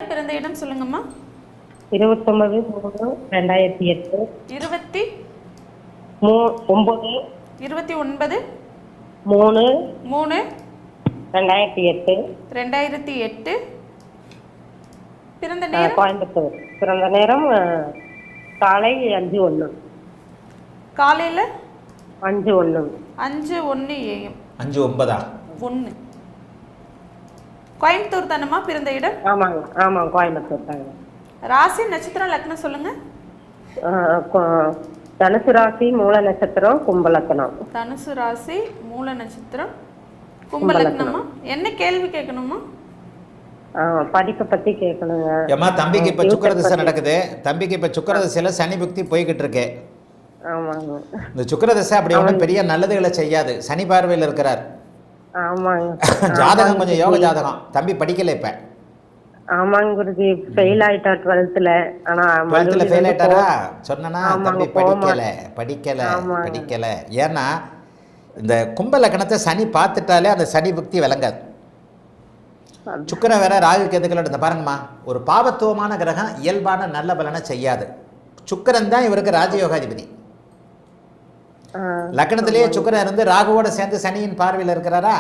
பிறந்த இடம் சொல்லுங்கம்மா. 29/3/2008. 29 3 2008. 2008. பிறந்த நேரம் கோயம்புத்தூர். பிறந்த நேரம் காலை 5:01. காலையில் 5:01. 5:01 AM. 5:09 1. கோயம்புத்தூர் தானம்மா பிறந்த இடம்? ஆமாங்க, ஆமாங்க, கோயம்புத்தூர் தாங்க. ராசி நட்சத்திரம் லக்னம் சொல்லுங்க. தனுசு ராசி மூல நட்சத்திரம் கும்ப லக்னம். தனுசு ராசி மூல நட்சத்திரம் கும்ப லக்னமா? என்ன கேள்வி கேட்கணுமா? படிப்பை பத்தி கேட்கணுங்க. ஏமா தம்பிக்கு இப்ப சுக்கிர திசை நடக்குது. தம்பிக்கு இப்ப சுக்கிர திசையில சனி புக்தி போய்கிட்டு இருக்கு. ஆமாங்க. இந்த சுக்கிர திசை அப்படி ஒன்றும் பெரிய நல்லதுகளை செய்யாது. சனி பார்வையில் இருக்கிறார். ஆமாங்க. ஜாதகம் கொஞ்சம் யோக ஜாதகம். தம்பி படிக்கல இப்ப. ஆமாங்க குருஜி, ஃபெயில் ஆயிட்டா 12th. ஆனா 12th ஃபெயில் ஆயிட்டாரா? சொன்னா தம்பி படிக்கல. ஏன்னா இந்த கும்ப லக்னத்தை சனி பார்த்துட்டாலே அந்த சனி புக்தி விளங்காது. சுக்கிரன் வேற ராகு கேதுக்களோட இந்த பாருங்கம்மா, ஒரு பாவத்துவமான கிரகம் இயல்பான நல்ல பலனை செய்யாது. சுக்கிரன் தான் இவருக்கு ராஜயோகாதிபதி. லக்னத்திலேயே சுக்கிரன் இருந்து ராகுவோட சேர்ந்து சனியின் பார்வையில் இருக்கிறாரா?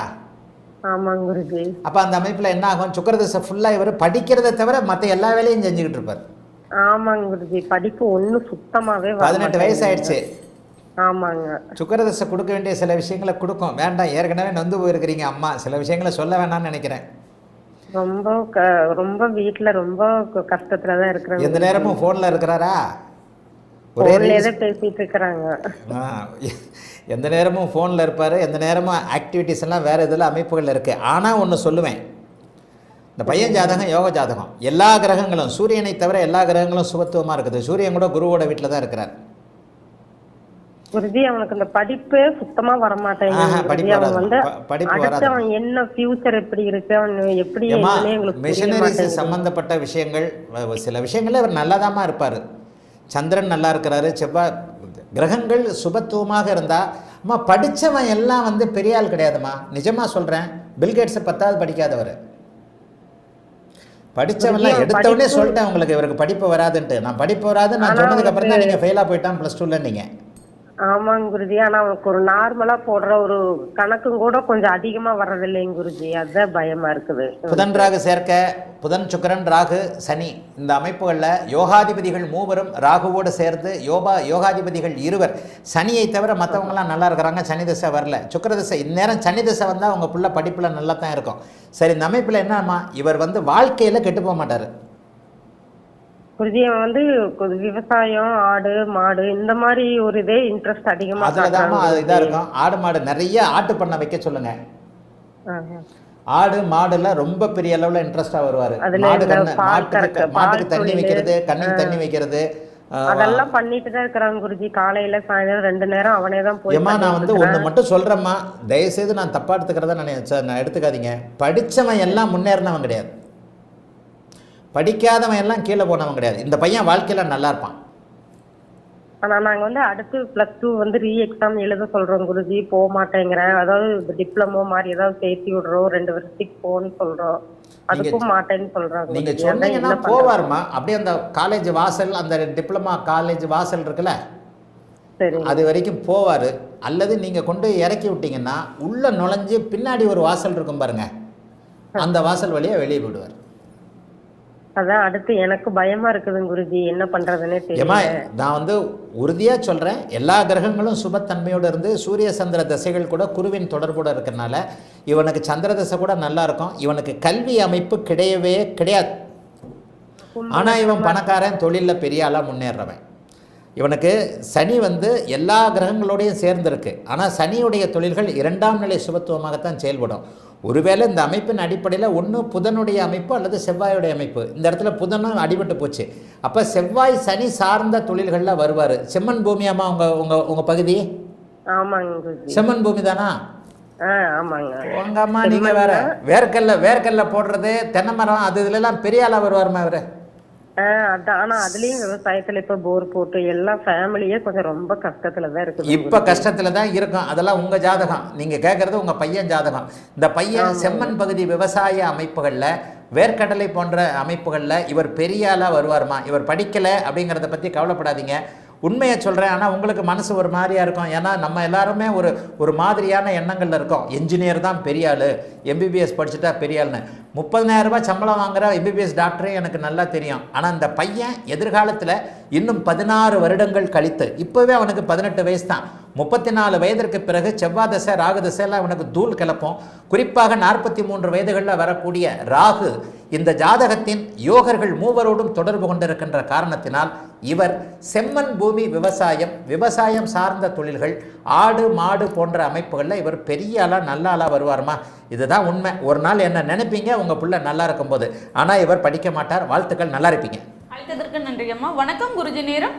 ஆமாங்க குருஜி. அப்ப அந்த அமைப்புல என்ன ஆகும்? சுக்கிர திசை ஃபுல்லா இவர் படிக்கிறதை தவிர மற்ற எல்லா வேலையும் செஞ்சுக்கிட்டு இருப்பார். ஆமாங்க குருஜி, படிப்பு ஒண்ணு சுத்தமாவே 18 வயசு ஆயிடுச்சு. ஆமாங்க. சுக்கிர திசை கொடுக்க வேண்டிய சில விஷயங்களை கொடுக்கும். வேண்டாம், ஏற்கனவே நொந்து போயிருக்கிறீங்க அம்மா, சில விஷயங்களை சொல்ல வேண்டாம்னு நினைக்கிறேன். ரொம்ப வீட்டுல ரொம்ப கஷ்டத்துலதான் இருக்கிறாங்க. எந்த நேரமும் போன்ல இருக்கிறாரா? பேசிட்டு இருக்கிறாங்க. எந்த நேரமும் ஃபோனில் இருப்பார். எந்த நேரமும் ஆக்டிவிட்டிஸ் எல்லாம் வேறு இதில் அமைப்புகள் இருக்குது. ஆனால் ஒன்று சொல்லுவேன், இந்த பையன் ஜாதகம் யோக ஜாதகம். எல்லா கிரகங்களும் சூரியனை தவிர எல்லா கிரகங்களும் சுபத்துவமாக இருக்குது. சூரியன் கூட குருவோட வீட்டில் தான் இருக்கிறார். குருஜி, அவனுக்கு இந்த படிப்பு சுத்தமா வர மாட்டேங்குது. என்ன ஃபியூச்சர் எப்படி இருக்கு, எப்படி மிஷனரிஸ் சம்பந்தப்பட்ட விஷயங்கள், சில விஷயங்கள்ல அவர் நல்லாதாமா இருப்பார். சந்திரன் நல்லா இருக்கிறாரு, செவ்வாய், கிரகங்கள் சுபத்துவமாக இருந்தால் அம்மா படித்தவன் எல்லாம் வந்து பெரிய ஆள் கிடையாதுமா. நிஜமாக சொல்கிறேன், பில்கேட்ஸை 10வது படிக்காதவர். படித்தவன்லாம் எடுத்தவொடனே சொல்லிட்டேன் உங்களுக்கு இவருக்கு படிப்பு வராதுன்ட்டு. நான் படிப்பு வராது நான் சொன்னதுக்கு அப்புறம் தான் நீங்கள் ஃபெயிலாக போயிட்டான் +2ல நீங்கள். ஆமாங்க குருஜி, ஆனா அவனுக்கு ஒரு நார்மலா போடுற ஒரு கணக்கும் கூட கொஞ்சம் அதிகமா வர்றதில்லைங்க குருஜி, அதுதான் பயமா இருக்குது. புதன் ராகு சேர்க்க, புதன் சுக்கிரன் ராகு சனி, இந்த அமைப்புகளில் யோகாதிபதிகள் 3 ராகுவோடு சேர்ந்து யோகாதிபதிகள் 2. சனியை தவிர மற்றவங்களாம் நல்லா இருக்கிறாங்க. சனி திசை வரல, சுக்கிர திசை. இந்நேரம் சனி திசை வந்தால் அவங்க புள்ள படிப்பில் நல்லா தான் இருக்கும். சரி, இந்த அமைப்பில் என்னம்மா, இவர் வந்து வாழ்க்கையில் கெட்டு போக மாட்டார் குருஜி. வந்து விவசாயம், ஆடு மாடு இந்த மாதிரி ஒரு இதே இன்ட்ரெஸ்ட் அதிகமா இதாக இருக்கும். ஆடு மாடு நிறைய ஆட்டு பண்ண வைக்க சொல்லுங்க. ஆடு மாடுல ரொம்ப பெரிய அளவுல இன்ட்ரெஸ்டா வருவாரு. மாட்டுக்கு தண்ணி வைக்கிறது, கண்ணுக்கு தண்ணி வைக்கிறது, அதெல்லாம் பண்ணிட்டு தான் இருக்கிறாங்க குருஜி. காலையில சாயந்தரம் 2 நேரம் அவனே தான் போய். நான் வந்து ஒண்ணு மட்டும் சொல்றேம்மா, தயவு செய்து நான் தப்பா எடுத்துக்கிறத நான் எடுத்துக்காதீங்க. படிச்சவன் எல்லாம் முன்னேறினவன் கிடையாது, படிக்காதவன் எல்லாம் கீழே போனவன் கிடையாது. இந்த பையன் வாழ்க்கையில நல்லா இருப்பான். ஆனா நாங்க வந்து அடுத்து +2 வந்து ரீ எக்ஸாம் எழுத சொல்றோம் குருஜி, போக மாட்டேங்கிறேன். அதாவது டிப்ளமோ மாதிரி ஏதாவது சேர்த்து விடுறோம், 2 வருஷத்துக்கு போன்னு சொல்றோம், அதுக்கும் மாட்டேன்னு சொல்றாங்க. நீங்க சொன்னீங்கன்னா போவாருமா. அப்படியே அந்த காலேஜ் வாசல், அந்த டிப்ளமா காலேஜ் வாசல் இருக்குல்ல, அது வரைக்கும் போவாரு. அல்லது நீங்க கொண்டு இறக்கி விட்டீங்கன்னா உள்ள நுழைஞ்சு பின்னாடி ஒரு வாசல் இருக்கும் பாருங்க, அந்த வாசல் வழியா வெளியே விடுவார். அதான் அடுத்து எனக்கு பயமா இருக்குதுங்க குருஜி, என்ன பண்றதுன்னே தெரியல. நான் வந்து உறுதியா சொல்றேன், எல்லா கிரகங்களும் சுபத்தன்மையோடு இருந்து சூரிய சந்திர தசைகள் கூட குருவின் தொடர்போட இருக்கிறனால இவனுக்கு சந்திர தசை கூட நல்லா இருக்கும். இவனுக்கு கல்வி அமைப்பு கிடையவே கிடையாது. ஆனா இவன் பணக்காரன், தொழில பெரிய ஆளா முன்னேறவன். இவனுக்கு சனி வந்து எல்லா கிரகங்களோடையும் சேர்ந்திருக்கு. ஆனால் சனியுடைய தொழில்கள் 2ஆம் நிலை சுபத்துவமாகத்தான் செயல்படும். ஒருவேளை இந்த அமைப்பின் அடிப்படையில் ஒன்று புதனுடைய அமைப்பு அல்லது செவ்வாயுடைய அமைப்பு. இந்த இடத்துல புதனும் அடிபட்டு போச்சு. அப்போ செவ்வாய் சனி சார்ந்த தொழில்களில் வருவார். செம்மண் பூமியாமா உங்க பகுதி? ஆமாங்க, செம்மண் பூமி தானா? ஆமாங்க. உங்க அம்மா நீங்க வேற வேர்க்கல்ல போடுறது, தென்னை மரம், அது இதுல எல்லாம் பெரிய ஆளா வருவாருமா இவரு. அதான். ஆனா அதுலயும் விவசாயத்துல இப்ப போர் போட்டு எல்லா ஃபேமிலியே கொஞ்சம் ரொம்ப கஷ்டத்துலதான் இருக்குது. இப்போ கஷ்டத்தில் தான் இருக்கும். அதெல்லாம் உங்கள் ஜாதகம், நீங்கள் கேட்குறது உங்கள் பையன் ஜாதகம். இந்த பையன் செம்மண் பகுதி விவசாய அமைப்புகளில், வேர்க்கடலை போன்ற அமைப்புகளில் இவர் பெரிய ஆளாக வருவார்மா. இவர் படிக்கலை அப்படிங்கிறத பற்றி கவலைப்படாதீங்க. உண்மையை சொல்கிறேன். ஆனால் உங்களுக்கு மனசு ஒரு மாதிரியாக இருக்கும். ஏன்னா நம்ம எல்லாருமே ஒரு மாதிரியான எண்ணங்களில் இருக்கோம். என்ஜினியர் தான் பெரிய ஆள், எம்பிபிஎஸ் படிச்சுட்டா பெரிய ஆள்னு. 30,000 ரூபாய் சம்பளம் வாங்குகிற எம்பிபிஎஸ் டாக்டரே எனக்கு நல்லா தெரியும். ஆனால் இந்த பையன் எதிர்காலத்தில் இன்னும் 16 வருடங்கள் கழித்து, இப்போவே அவனுக்கு 18 வயசு தான், 34 வயதிற்கு பிறகு செவ்வாய் தசை ராகு தசையெல்லாம் அவனுக்கு தூள் கிளப்போம். குறிப்பாக 43 வயதுகளில் வரக்கூடிய ராகு இந்த ஜாதகத்தின் யோகர்கள் மூவரோடும் தொடர்பு கொண்டிருக்கின்ற காரணத்தினால் இவர் செம்மண் பூமி விவசாயம் சார்ந்த தொழில்கள், ஆடு மாடு போன்ற அமைப்புகளில் இவர் பெரிய ஆளாக நல்ல ஆளாக வருவார்மா. இதுதான் உண்மை. ஒரு நாள் என்ன நினைப்பீங்க உங்கள் பிள்ளை நல்லா இருக்கும்போது. ஆனால் இவர் படிக்க மாட்டார். வாழ்த்துக்கள், நல்லா இருப்பீங்க. அழைத்ததற்கு நன்றி அம்மா. வணக்கம் குருஜி நேரம்.